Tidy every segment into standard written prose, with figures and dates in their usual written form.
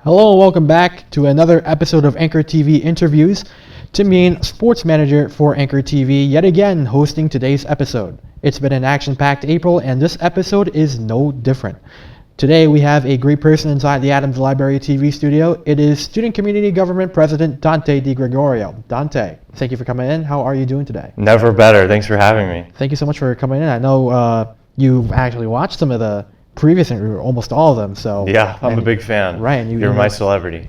Hello and welcome back to another episode of Anchor TV Interviews. Tim Yean, sports manager for Anchor TV, yet again hosting today's episode. It's been an action-packed April, and this episode is no different. Today we have a great person inside the Adams Library TV studio. It is Student Community Government President Dante DiGregorio. Dante, thank you for coming in. How are you doing today? Never better. Thanks for having me. Thank you so much for coming in. I know you've actually watched some of the previous interviews, almost all of them. So yeah, I'm a big fan. Right, you're my celebrity.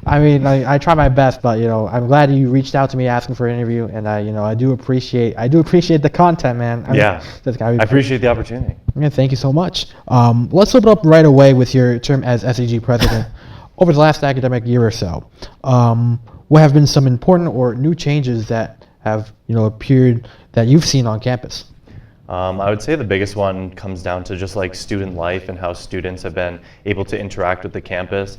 I mean, I try my best, but I'm glad you reached out to me asking for an interview, and I do appreciate the content, man. I appreciate the opportunity. Yeah, thank you so much. Let's open up right away with your term as SCG President. Over the last academic year or so, what have been some important or new changes that have appeared that you've seen on campus? I would say the biggest one comes down to just like student life and how students have been able to interact with the campus.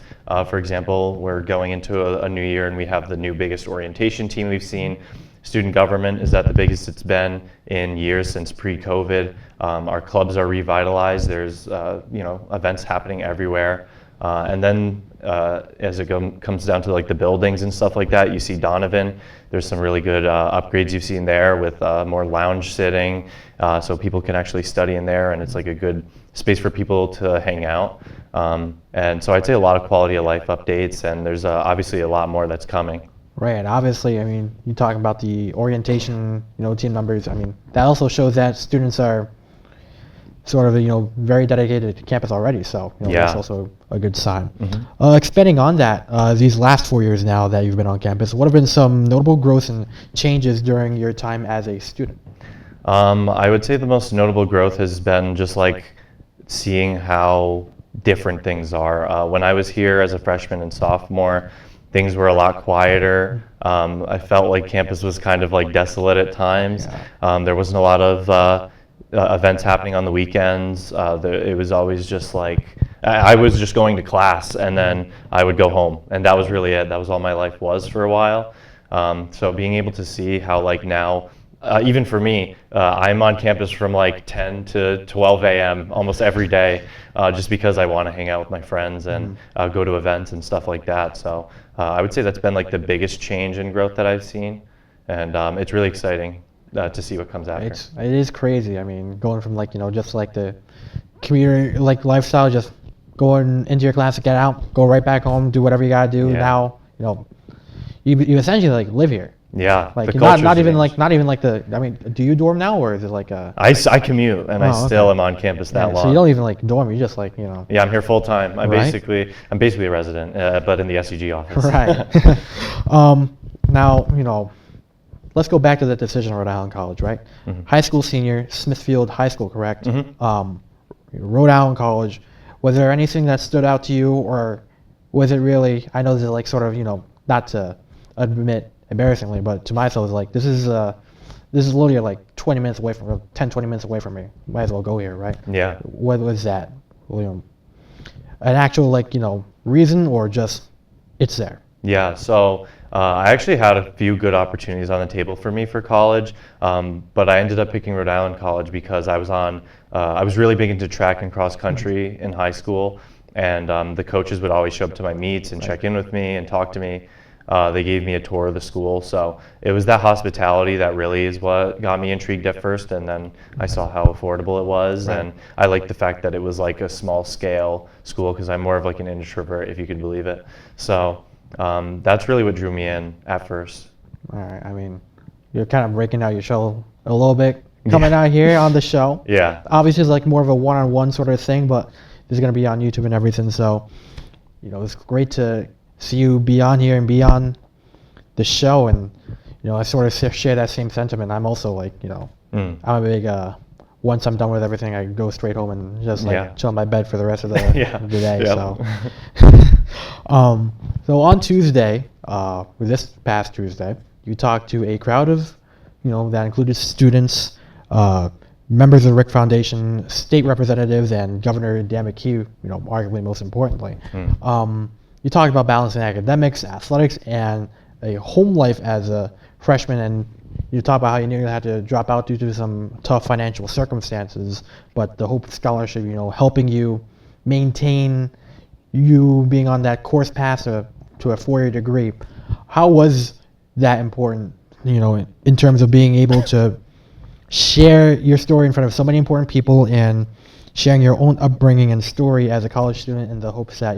For example, we're going into a new year and we have the new biggest orientation team we've seen. Student government is at the biggest it's been in years since pre-COVID. Our clubs are revitalized. There's events happening everywhere. And then as it comes down to like the buildings and stuff like that, you see Donovan. There's some really good upgrades you've seen there with more lounge sitting, so people can actually study in there, and it's like a good space for people to hang out. And so I'd say a lot of quality of life updates, and there's obviously a lot more that's coming. Right, and obviously, I mean, you talk about the orientation, team members. I mean, that also shows that students are sort of, very dedicated to campus already. So that's also a good sign. Mm-hmm. Expanding on that, these last 4 years now that you've been on campus, what have been some notable growth and changes during your time as a student? I would say the most notable growth has been just like seeing how different things are. When I was here as a freshman and sophomore, things were a lot quieter. I felt like campus was kind of like desolate at times. Yeah. There wasn't a lot of events happening on the weekends. It was always just like, I was just going to class and then I would go home, and that was really it. That was all my life was for a while. So being able to see how like now, even for me, I'm on campus from like 10 to 12 a.m. almost every day, just because I want to hang out with my friends and go to events and stuff like that. So I would say that's been like the biggest change in growth that I've seen, and it's really exciting to see what comes after. It is crazy. I mean, going from like just like the commuter like lifestyle, just going into your class, get out, go right back home, do whatever you gotta do. Yeah. Now, you essentially like live here. Yeah, like not even like the. I mean, do you dorm now, or is it like a? I commute, and I still am on campus that long. So you don't even like dorm. You just like Yeah, I'm here full time. I'm basically a resident, but in the SCG office. Right. Now let's go back to the decision of Rhode Island College, right? Mm-hmm. High school senior, Smithfield High School, correct? Mm-hmm. Rhode Island College. Was there anything that stood out to you, or was it really? I know this is like sort of not to admit embarrassingly, but to myself, it's like this is literally like 20 minutes away from 20 minutes away from me. Might as well go here, right? Yeah. What was that? An actual reason, or just it's there? Yeah. So. I actually had a few good opportunities on the table for me for college, but I ended up picking Rhode Island College because I was really big into track and cross country in high school, and the coaches would always show up to my meets and check in with me and talk to me. They gave me a tour of the school, so it was that hospitality that really is what got me intrigued at first, and then I saw how affordable it was, and I liked the fact that it was like a small scale school because I'm more of like an introvert, if you could believe it. So. That's really what drew me in at first. All right. I mean, you're kind of breaking out your show a little bit, coming out here on the show. Yeah. Obviously, it's like more of a one-on-one sort of thing, but this is going to be on YouTube and everything. So, it's great to see you be on here and be on the show. And, I sort of share that same sentiment. I'm also like, I'm a big, once I'm done with everything, I go straight home and just chill in my bed for the rest of the day. Yeah. So. So on Tuesday, this past Tuesday, you talked to a crowd of, that included students, members of the Rick Foundation, state representatives, and Governor Dan McKee, arguably most importantly. You talked about balancing academics, athletics, and a home life as a freshman, and you talked about how you nearly had to drop out due to some tough financial circumstances, but the Hope Scholarship, helping you maintain you being on that course path to a 4-year degree, how was that important, in terms of being able to share your story in front of so many important people and sharing your own upbringing and story as a college student in the hopes that,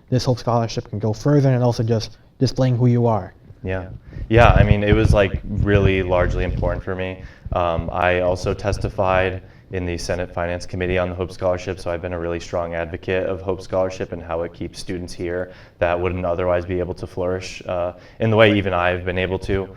this Hope Scholarship can go further, and also just displaying who you are? Yeah. Yeah, I mean, it was like really largely important for me. I also testified in the Senate Finance Committee on the Hope Scholarship, so I've been a really strong advocate of Hope Scholarship and how it keeps students here that wouldn't otherwise be able to flourish in the way even I've been able to.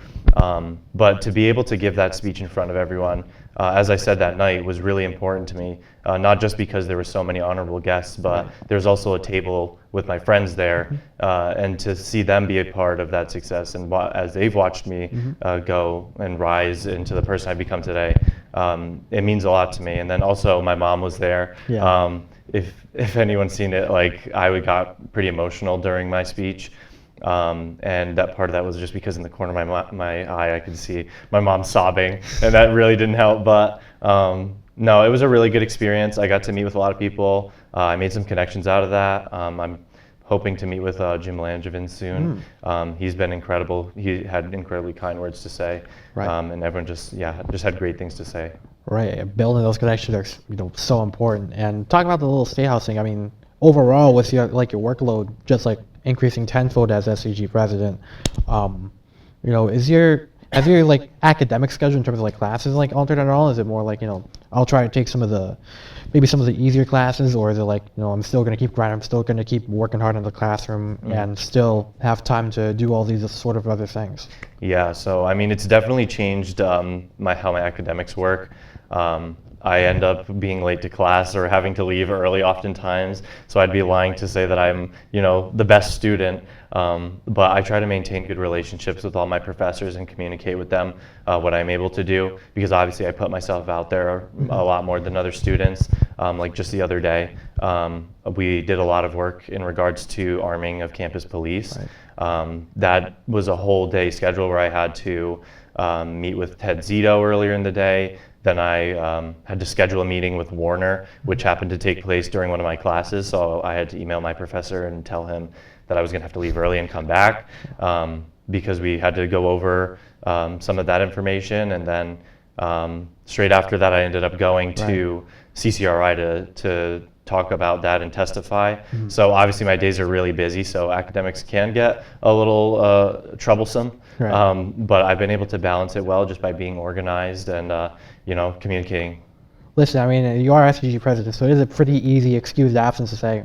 But to be able to give that speech in front of everyone, as I said that night, was really important to me, not just because there were so many honorable guests, but there's also a table with my friends there, and to see them be a part of that success, and as they've watched me go and rise into the person I've become today, it means a lot to me. And then also my mom was there. Yeah. If anyone's seen it, like I got pretty emotional during my speech. And that part of that was just because in the corner of my eye I could see my mom sobbing, and that really didn't help. But no, it was a really good experience. I got to meet with a lot of people. I made some connections out of that. I'm hoping to meet with Jim Langevin soon. He's been incredible. He had incredibly kind words to say, and everyone just had great things to say. Right, building those connections are so important. And talking about the little state house thing, I mean, overall, with your workload just like increasing tenfold as SCG president, has your like academic schedule in terms of like classes like altered at all? Is it more like, I'll try to take some of the easier classes, or is it like, I'm still going to keep grinding, I'm still going to keep working hard in the classroom and still have time to do all these sort of other things? Yeah, so I mean, it's definitely changed how my academics work. I end up being late to class or having to leave early oftentimes, so I'd be lying to say that I'm, the best student. But I try to maintain good relationships with all my professors and communicate with them what I'm able to do, because obviously I put myself out there a lot more than other students. Like just the other day, we did a lot of work in regards to arming of campus police. That was a whole day schedule where I had to meet with Ted Zito earlier in the day. Then I had to schedule a meeting with Warner, which happened to take place during one of my classes. So I had to email my professor and tell him that I was going to have to leave early and come back, because we had to go over some of that information. And then straight after that, I ended up going to CCRI to talk about that and testify. So obviously my days are really busy, so academics can get a little troublesome. But I've been able to balance it well just by being organized and communicating. Listen, I mean, you are SCG president, so it is a pretty easy excused absence to say,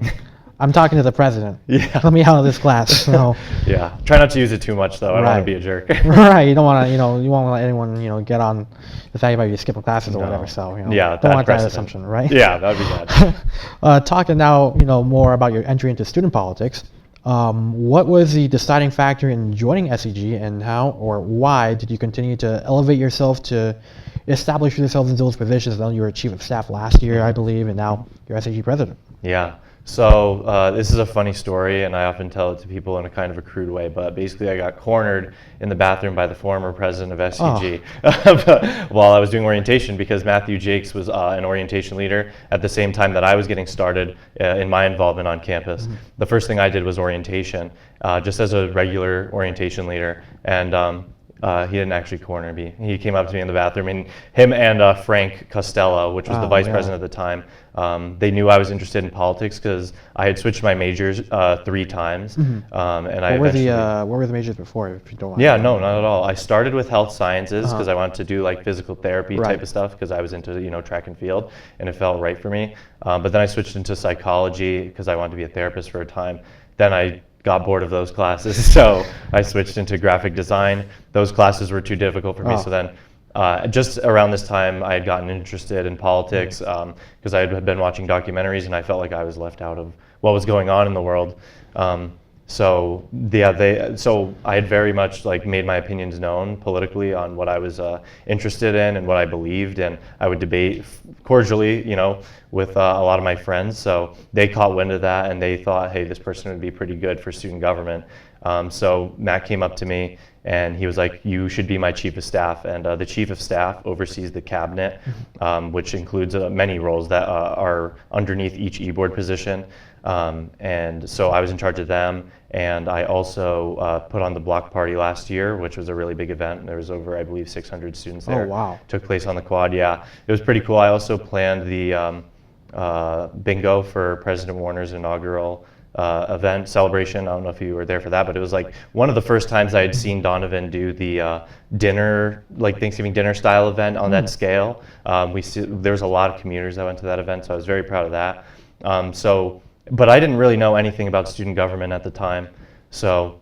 I'm talking to the president. Yeah. Let me handle this class. Yeah. Try not to use it too much, though. I don't want to be a jerk. Right. You don't want to, you won't let anyone, get on the fact about you skipping classes or whatever. So, yeah, don't want that assumption, right? Yeah, that'd be bad. Talking now, more about your entry into student politics. What was the deciding factor in joining SCG, and how or why did you continue to elevate yourself to establish yourself in those positions? Then you were chief of staff last year, I believe, and now you're SCG president. Yeah. So this is a funny story, and I often tell it to people in a kind of a crude way, but basically I got cornered in the bathroom by the former president of SCG while I was doing orientation, because Matthew Jakes was an orientation leader at the same time that I was getting started in my involvement on campus. The first thing I did was orientation, just as a regular orientation leader, and he didn't actually corner me. He came up to me in the bathroom, and him and Frank Costello, which was the vice president at the time, they knew I was interested in politics because I had switched my majors 3 times. And what were the majors before, if you don't mind? Yeah, no, not at all. I started with health sciences because I wanted to do like physical therapy type of stuff, because I was into track and field, and it felt right for me. But then I switched into psychology because I wanted to be a therapist for a time. Then I got bored of those classes, so I switched into graphic design. Those classes were too difficult for me, so then just around this time I had gotten interested in politics because I had been watching documentaries, and I felt like I was left out of what was going on in the world. So I had very much made my opinions known politically on what I was interested in and what I believed, and I would debate cordially, with a lot of my friends. So they caught wind of that, and they thought, hey, this person would be pretty good for student government. So Matt came up to me, and he was like, you should be my chief of staff. And the chief of staff oversees the cabinet, which includes many roles that are underneath each e-board position. And so I was in charge of them, and I also put on the block party last year, which was a really big event. There was over, I believe, 600 students there. Oh, wow. Took place on the quad, yeah. It was pretty cool. I also planned the bingo for President Warner's inaugural event celebration. I don't know if you were there for that, but it was like one of the first times I had seen Donovan do the dinner, like Thanksgiving dinner style event on that scale. There was a lot of commuters that went to that event, so I was very proud of that. But I didn't really know anything about student government at the time. So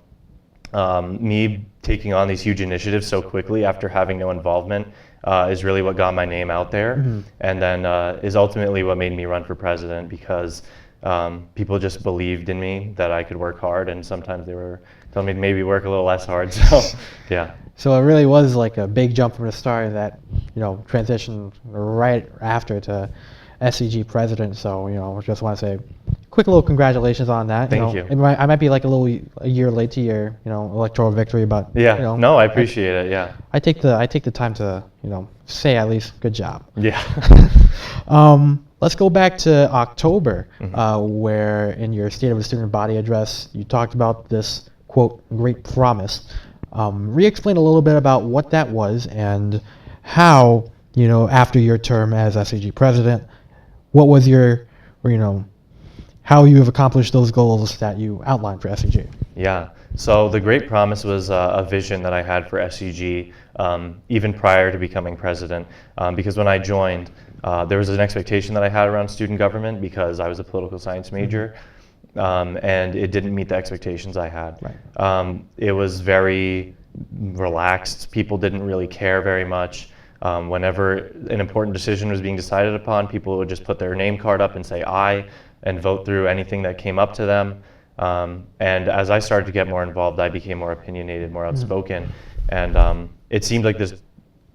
me taking on these huge initiatives so quickly after having no involvement is really what got my name out there, and then is ultimately what made me run for president, because people just believed in me that I could work hard, and sometimes they were telling me to maybe work a little less hard. So yeah. So it really was like a big jump from the start that, transitioned right after to SCG president. So, just want to say quick little congratulations on that. Thank you. I might be like a year late to your, electoral victory, but yeah, no, I appreciate it. Yeah. I take the time to, say at least good job. Yeah. Let's go back to October, where in your State of the Student Body address, you talked about this, quote, great promise. Re-explain a little bit about what that was and how, after your term as SCG president, what was your, how you have accomplished those goals that you outlined for SCG. Yeah, so the great promise was a vision that I had for SCG even prior to becoming president, because when I joined, there was an expectation that I had around student government because I was a political science major, and it didn't meet the expectations I had. Right. It was very relaxed. People didn't really care very much. Whenever an important decision was being decided upon, people would just put their name card up and say aye and vote through anything that came up to them. And as I started to get more involved, I became more opinionated, more outspoken, and it seemed like this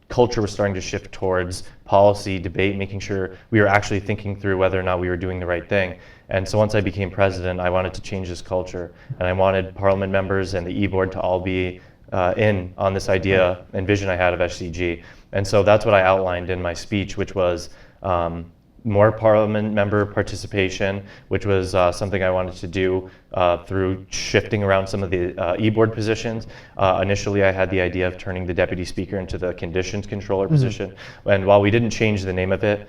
culture was starting to shift towards policy, debate, making sure we were actually thinking through whether or not we were doing the right thing. And so once I became president, I wanted to change this culture, and I wanted Parliament members and the e-board to all be in on this idea and vision I had of SCG. And so that's what I outlined in my speech, which was more Parliament member participation, which was something I wanted to do through shifting around some of the e-board positions. Initially, I had the idea of turning the Deputy Speaker into the Conditions Controller position, and while we didn't change the name of it,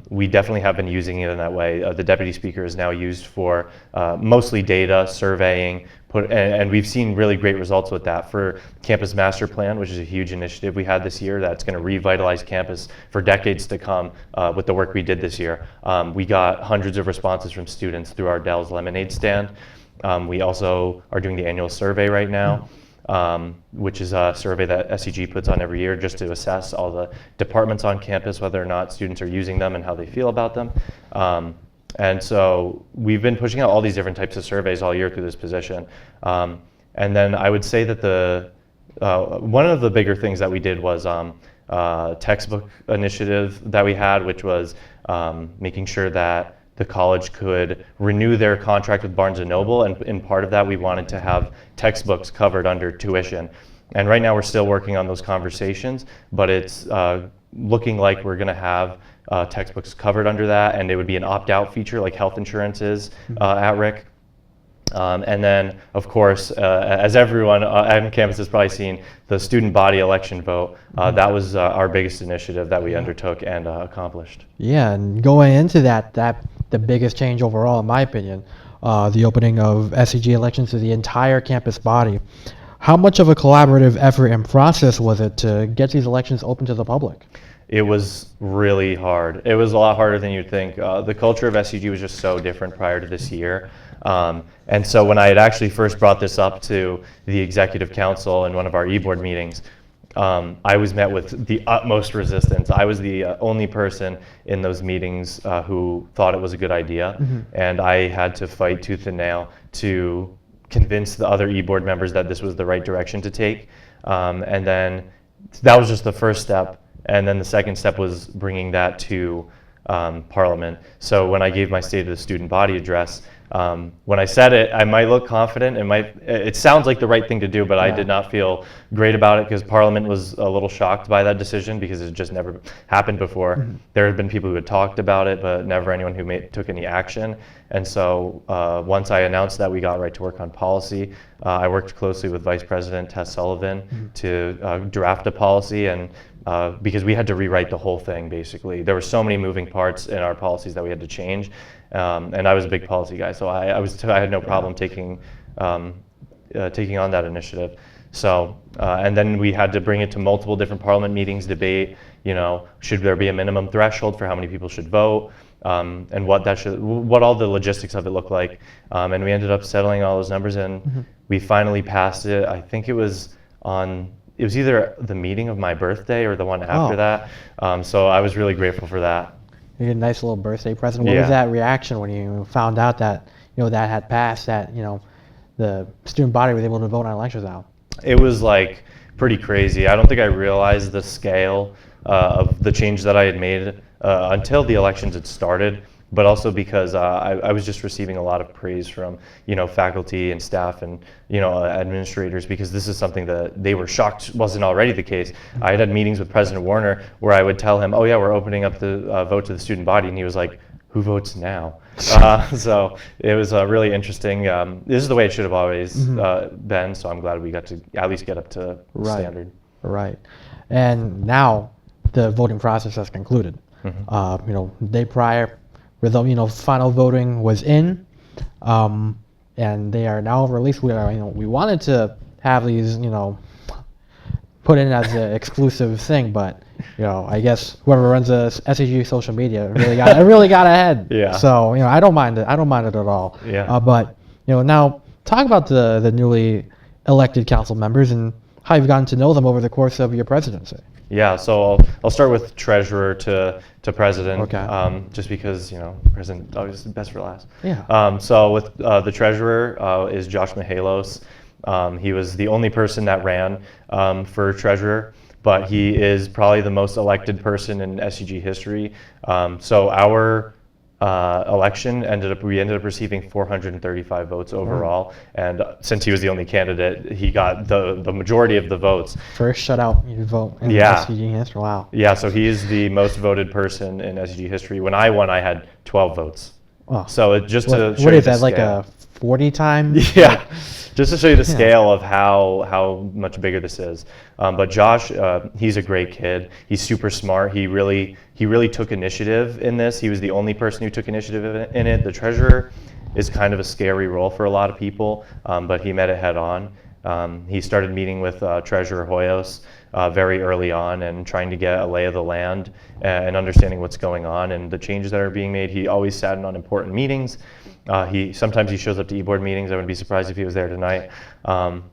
we definitely have been using it in that way. The Deputy Speaker is now used for mostly data, surveying, and we've seen really great results with that. For Campus Master Plan, which is a huge initiative we had this year that's going to revitalize campus for decades to come with the work we did this year. We got hundreds of responses from students through our Dell's Lemonade stand. We also are doing the annual survey right now, which is a survey that SCG puts on every year just to assess all the departments on campus, whether or not students are using them and how they feel about them. And so we've been pushing out all these different types of surveys all year through this position. And then I would say that one of the bigger things that we did was textbook initiative that we had, which was making sure that the college could renew their contract with Barnes & Noble, and in part of that we wanted to have textbooks covered under tuition. And right now we're still working on those conversations, but it's looking like we're going to have textbooks covered under that, and it would be an opt-out feature like health insurance is at RIC. And then, of course, as everyone on campus has probably seen, the student body election vote, that was our biggest initiative that we undertook and accomplished. Yeah, and going into that the biggest change overall, in my opinion, the opening of SCG elections to the entire campus body. How much of a collaborative effort and process was it to get these elections open to the public? It was really hard. It was a lot harder than you'd think. The culture of SCG was just so different prior to this year. And so when I had actually first brought this up to the executive council in one of our e-board meetings, I was met with the utmost resistance. I was the only person in those meetings who thought it was a good idea, and I had to fight tooth and nail to convince the other e-board members that this was the right direction to take. And then that was just the first step. And then the second step was bringing that to Parliament. So when I gave my State of the Student Body address, When I said it, I might look confident. It sounds like the right thing to do, but I Yeah. did not feel great about it because Parliament was a little shocked by that decision because it just never happened before. There had been people who had talked about it, but never anyone who took any action. And so once I announced that, we got right to work on policy. I worked closely with Vice President Tess Sullivan to draft a policy, and because we had to rewrite the whole thing, basically. There were so many moving parts in our policies that we had to change. And I was a big policy guy, so I had no problem taking on that initiative. So, and then we had to bring it to multiple different Parliament meetings, debate, should there be a minimum threshold for how many people should vote, and what all the logistics of it look like. And we ended up settling all those numbers, and we finally passed it. I think it was either the meeting of my birthday or the one after that. So I was really grateful for that. You get a nice little birthday present. What Yeah. was that reaction when you found out that that had passed, that the student body was able to vote on elections now? It was like pretty crazy. I don't think I realized the scale of the change that I had made until the elections had started, but also because I was just receiving a lot of praise from faculty and staff and administrators, because this is something that they were shocked wasn't already the case. I had meetings with President Warner where I would tell him, oh yeah, we're opening up the vote to the student body, and he was like, who votes now? So it was really interesting. This is the way it should have always been, so I'm glad we got to at least get up to standard. Right. And now the voting process has concluded. The day prior, final voting was in, and they are now released. We wanted to have these, put in as an exclusive thing, but I guess whoever runs the SCG social media really got ahead. Yeah. So I don't mind it. I don't mind it at all. Yeah. But now talk about the newly elected council members and how you've gotten to know them over the course of your presidency. Yeah, so I'll start with treasurer to president, Okay. Just because president always best for last. Yeah. So with the treasurer is Josh Mihalos. He was the only person that ran for treasurer, but he is probably the most elected person in SCG history. So our election we ended up receiving 435 votes overall, and since he was the only candidate, he got the majority of the votes. First shutout you vote in SCG history. Wow. Yeah, so he is the most voted person in SCG history. When I won, I had 12 votes. Oh. So it just to show What you is the that, like scale. a 40 times? Yeah, just to show you the scale of how much bigger this is. But Josh, he's a great kid. He's super smart. He really took initiative in this. He was the only person who took initiative in it. The treasurer is kind of a scary role for a lot of people, but he met it head on. He started meeting with Treasurer Hoyos very early on and trying to get a lay of the land and understanding what's going on and the changes that are being made. He always sat in on important meetings. Sometimes he shows up to e-board meetings. I wouldn't be surprised if he was there tonight.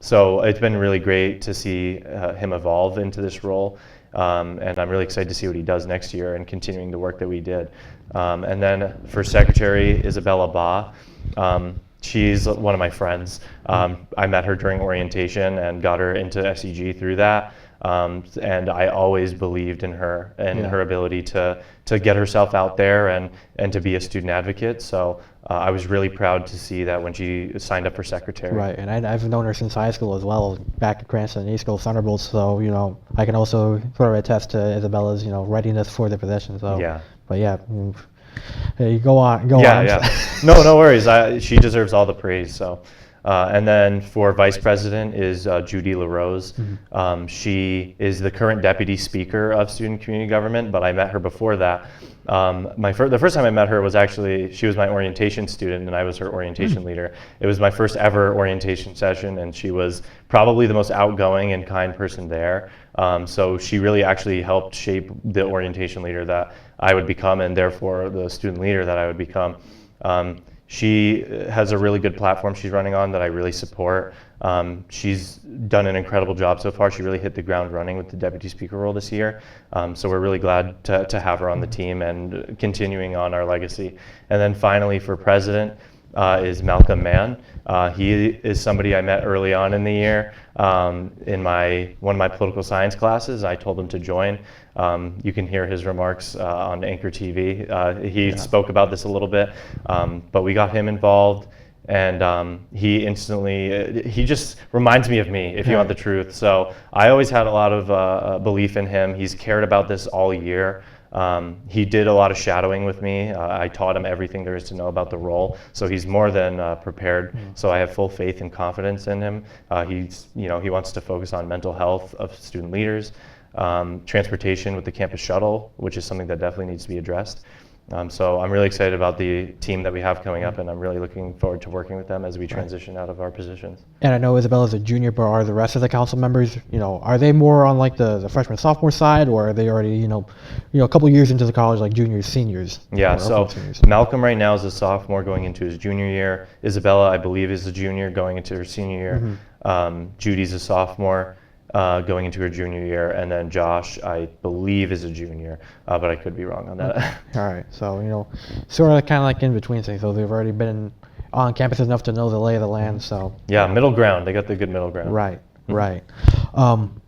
So it's been really great to see him evolve into this role. And I'm really excited to see what he does next year and continuing the work that we did. And then for secretary, Isabella Ba. She's one of my friends. I met her during orientation and got her into SCG through that. And I always believed in her and her ability to get herself out there and to be a student advocate. So I was really proud to see that when she signed up for secretary. Right, and I've known her since high school as well, back at Cranston East School Thunderbolts. So I can also sort of attest to Isabella's readiness for the position. So Yeah. But yeah. Hey, go on. Yeah. No worries. She deserves all the praise. So, and then for vice president is Judy LaRose. She is the current deputy speaker of student community government, but I met her before that. The first time I met her was actually, she was my orientation student and I was her orientation leader. It was my first ever orientation session, and she was probably the most outgoing and kind person there. So she really actually helped shape the orientation leader that I would become, and therefore the student leader that I would become. She has a really good platform she's running on that I really support. She's done an incredible job so far. She really hit the ground running with the deputy speaker role this year. So we're really glad to have her on the team and continuing on our legacy. And then finally for president, is Malcolm Mann. He is somebody I met early on in the year in one of my political science classes. I told him to join. You can hear his remarks on Anchor TV. He spoke about this a little bit, but we got him involved. And he instantly, he just reminds me of me, if you want the truth. So I always had a lot of belief in him. He's cared about this all year. He did a lot of shadowing with me. I taught him everything there is to know about the role. So he's more than prepared. So I have full faith and confidence in him. He wants to focus on mental health of student leaders, transportation with the campus shuttle, which is something that definitely needs to be addressed. So I'm really excited about the team that we have coming up, and I'm really looking forward to working with them as we transition out of our positions. And I know Isabella's a junior, but are the rest of the council members, are they more on like the freshman sophomore side, or are they already, a couple years into the college, like juniors, seniors? Yeah, so Malcolm right now is a sophomore going into his junior year. Isabella, I believe, is a junior going into her senior year. Judy's a sophomore. Going into her junior year, and then Josh, I believe, is a junior, but I could be wrong on that. All right, so sort of kind of like in between things. So they've already been on campus enough to know the lay of the land. So yeah, middle ground. They got the good middle ground. Right. Right.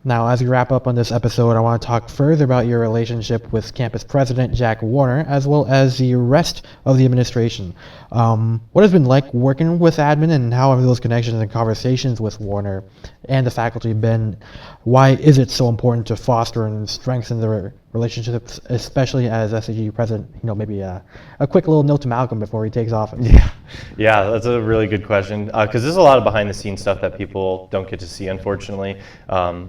Now, as we wrap up on this episode, I want to talk further about your relationship with campus president Jack Warner, as well as the rest of the administration. What has been like working with admin, and how have those connections and conversations with Warner and the faculty been? Why is it so important to foster and strengthen the relationships, especially as SCG president? Maybe a quick little note to Malcolm before he takes office. Yeah, that's a really good question, because there's a lot of behind the scenes stuff that people don't get to see, unfortunately.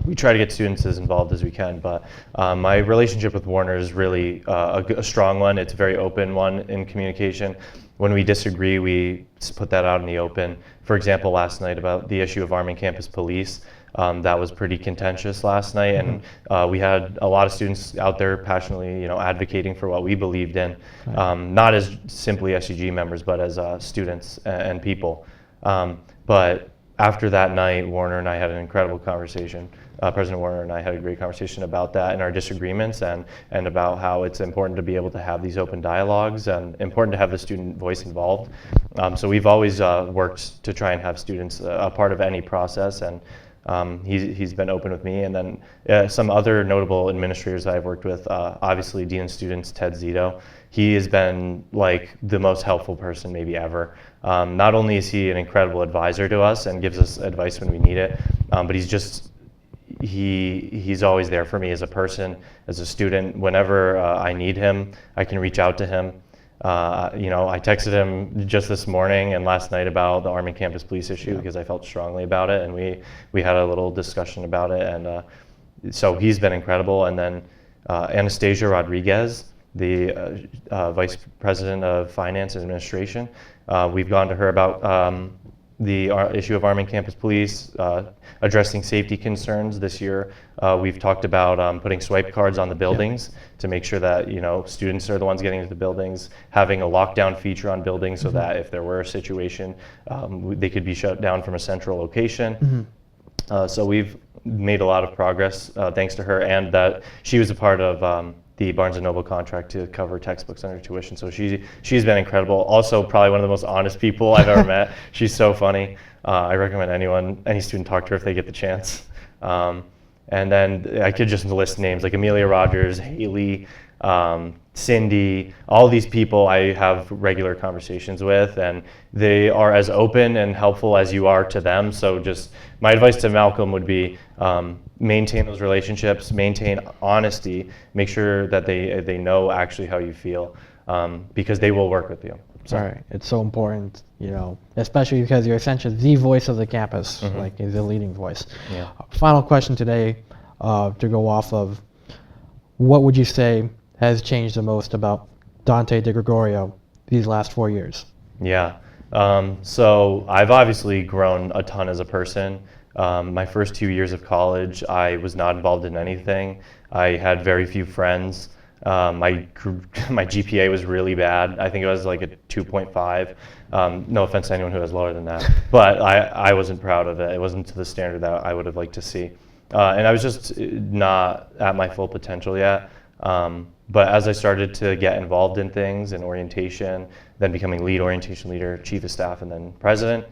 We try to get students as involved as we can, but my relationship with Warner is really a strong one. It's a very open one in communication. When we disagree, we put that out in the open. For example, last night about the issue of arming campus police, that was pretty contentious last night, and we had a lot of students out there passionately, advocating for what we believed in, not as simply SCG members, but as students and people. But after that night, Warner and I had an incredible conversation. President Warner and I had a great conversation about that and our disagreements, and about how it's important to be able to have these open dialogues and important to have the student voice involved. So we've always worked to try and have students a part of any process, and he's been open with me. And then some other notable administrators that I've worked with, obviously Dean of Students Ted Zito. He has been like the most helpful person maybe ever. Not only is he an incredible advisor to us and gives us advice when we need it, but he's always there for me as a person, as a student. Whenever I need him, I can reach out to him. I texted him just this morning and last night about the arming campus police issue because I felt strongly about it, and we had a little discussion about it, and so he's been incredible. And then Anastasia Rodriguez, the Vice President of Finance and Administration, we've gone to her about the issue of arming campus police, addressing safety concerns. This year, we've talked about putting swipe cards on the buildings to make sure that students are the ones getting into the buildings, having a lockdown feature on buildings so that if there were a situation, they could be shut down from a central location. So we've made a lot of progress thanks to her, and that she was a part of the Barnes & Noble contract to cover textbooks under tuition. So she's been incredible. Also, probably one of the most honest people I've ever met. She's so funny. I recommend any student talk to her if they get the chance. And then I could just list names like Amelia Rogers, Haley, Cindy, all these people I have regular conversations with, and they are as open and helpful as you are to them. So just my advice to Malcolm would be maintain those relationships, maintain honesty, make sure that they know actually how you feel, because they will work with you. So. All right, it's so important, especially because you're essentially the voice of the campus, like the leading voice. Yeah. Final question today, to go off of, what would you say has changed the most about Dante DiGregorio these last 4 years? Yeah, so I've obviously grown a ton as a person. My first 2 years of college, I was not involved in anything. I had very few friends. My GPA was really bad. I think it was like a 2.5. No offense to anyone who has lower than that, but I wasn't proud of it. It wasn't to the standard that I would have liked to see. And I was just not at my full potential yet. But as I started to get involved in things in orientation, then becoming lead orientation leader, chief of staff, and then president,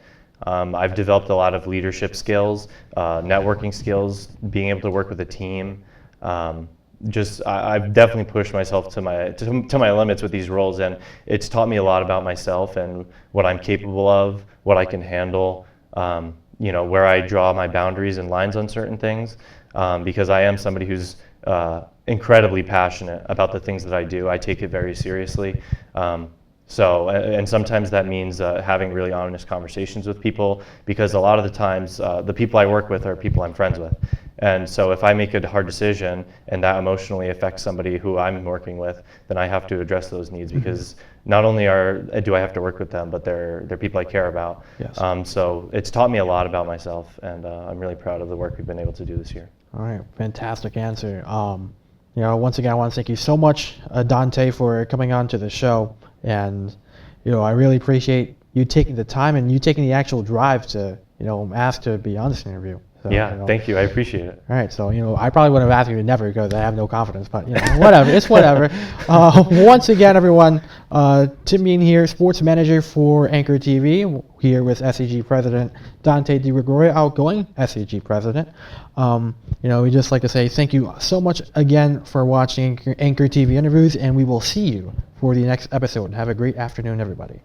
I've developed a lot of leadership skills, networking skills, being able to work with a team. I've definitely pushed myself to my limits with these roles, and it's taught me a lot about myself and what I'm capable of, what I can handle, where I draw my boundaries and lines on certain things, because I am somebody who's incredibly passionate about the things that I do. I take it very seriously. And sometimes that means having really honest conversations with people, because a lot of the times the people I work with are people I'm friends with. And so if I make a hard decision and that emotionally affects somebody who I'm working with, then I have to address those needs, because not only do I have to work with them, but they're people I care about. Yes. So it's taught me a lot about myself, and I'm really proud of the work we've been able to do this year. All right, fantastic answer. Once again, I want to thank you so much, Dante, for coming on to the show. And, I really appreciate you taking the time and you taking the actual drive to, ask to be on this interview. So, Thank you. I appreciate it. All right, so, I probably would have asked you to never, because I have no confidence, but, whatever. It's whatever. Once again, everyone, Tim Yean here, sports manager for Anchor TV, here with SCG President Dante DiGregorio, outgoing SCG President. We'd just like to say thank you so much again for watching Anchor TV interviews, and we will see you for the next episode. Have a great afternoon, everybody.